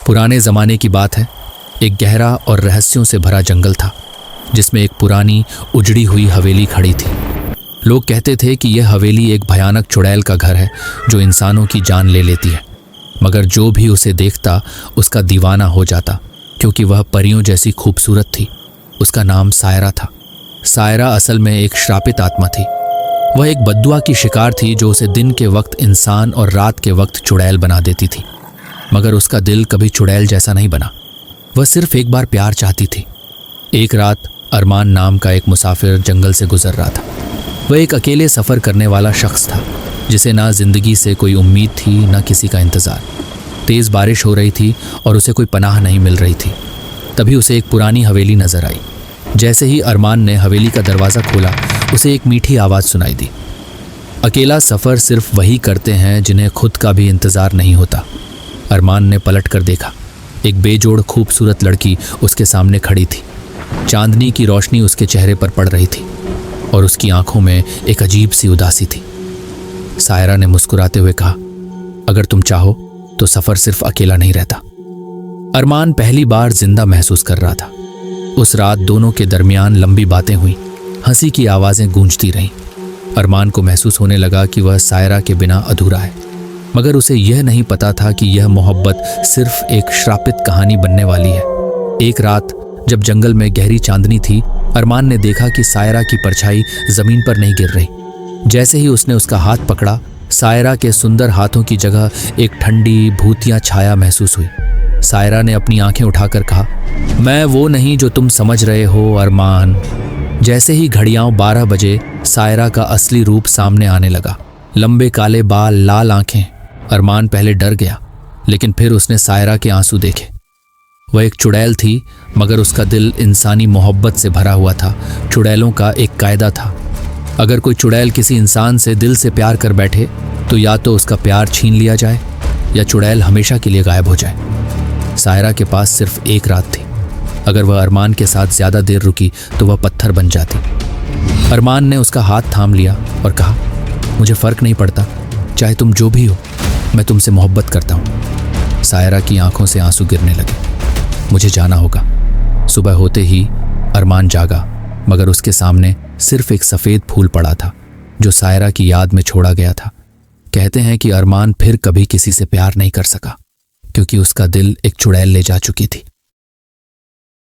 पुराने ज़माने की बात है। एक गहरा और रहस्यों से भरा जंगल था जिसमें एक पुरानी उजड़ी हुई हवेली खड़ी थी। लोग कहते थे कि यह हवेली एक भयानक चुड़ैल का घर है जो इंसानों की जान ले लेती है, मगर जो भी उसे देखता उसका दीवाना हो जाता, क्योंकि वह परियों जैसी खूबसूरत थी। उसका नाम सायरा था। सायरा असल में एक श्रापित आत्मा थी। वह एक बद्दुआ की शिकार थी जो उसे दिन के वक्त इंसान और रात के वक्त चुड़ैल बना देती थी, मगर उसका दिल कभी चुड़ैल जैसा नहीं बना। वह सिर्फ एक बार प्यार चाहती थी। एक रात अरमान नाम का एक मुसाफिर जंगल से गुजर रहा था। वह एक अकेले सफ़र करने वाला शख्स था जिसे ना जिंदगी से कोई उम्मीद थी ना किसी का इंतज़ार। तेज़ बारिश हो रही थी और उसे कोई पनाह नहीं मिल रही थी। तभी उसे एक पुरानी हवेली नज़र आई। जैसे ही अरमान ने हवेली का दरवाज़ा खोला, उसे एक मीठी आवाज़ सुनाई दी। अकेला सफ़र सिर्फ वही करते हैं जिन्हें खुद का भी इंतज़ार नहीं होता। अरमान ने पलट कर देखा। एक बेजोड़ खूबसूरत लड़की उसके सामने खड़ी थी। चांदनी की रोशनी उसके चेहरे पर पड़ रही थी और उसकी आंखों में एक अजीब सी उदासी थी। सायरा ने मुस्कुराते हुए कहा, अगर तुम चाहो तो सफ़र सिर्फ अकेला नहीं रहता। अरमान पहली बार जिंदा महसूस कर रहा था। उस रात दोनों के दरमियान लंबी बातें हुई, हंसी की आवाज़ें गूंजती रहीं। अरमान को महसूस होने लगा कि वह सायरा के बिना अधूरा है, मगर उसे यह नहीं पता था कि यह मोहब्बत सिर्फ एक श्रापित कहानी बनने वाली है। एक रात जब जंगल में गहरी चांदनी थी, अरमान ने देखा कि सायरा की परछाई जमीन पर नहीं गिर रही। जैसे ही उसने उसका हाथ पकड़ा, सायरा के सुंदर हाथों की जगह एक ठंडी भूतिया छाया महसूस हुई। सायरा ने अपनी आंखें उठाकर कहा, मैं वो नहीं जो तुम समझ रहे हो अरमान। जैसे ही घड़ियां 12 बजे, सायरा का असली रूप सामने आने लगा। लंबे काले बाल, लाल आंखें। अरमान पहले डर गया, लेकिन फिर उसने सायरा के आंसू देखे। वह एक चुड़ैल थी, मगर उसका दिल इंसानी मोहब्बत से भरा हुआ था। चुड़ैलों का एक कायदा था, अगर कोई चुड़ैल किसी इंसान से दिल से प्यार कर बैठे तो या तो उसका प्यार छीन लिया जाए या चुड़ैल हमेशा के लिए गायब हो जाए। सायरा के पास सिर्फ एक रात थी। अगर वह अरमान के साथ ज़्यादा देर रुकी तो वह पत्थर बन जाती। अरमान ने उसका हाथ थाम लिया और कहा, मुझे फ़र्क नहीं पड़ता, चाहे तुम जो भी हो, मैं तुमसे मोहब्बत करता हूँ। सायरा की आंखों से आंसू गिरने लगे। मुझे जाना होगा। सुबह होते ही अरमान जागा, मगर उसके सामने सिर्फ एक सफ़ेद फूल पड़ा था जो सायरा की याद में छोड़ा गया था। कहते हैं कि अरमान फिर कभी किसी से प्यार नहीं कर सका, क्योंकि उसका दिल एक चुड़ैल ले जा चुकी थी।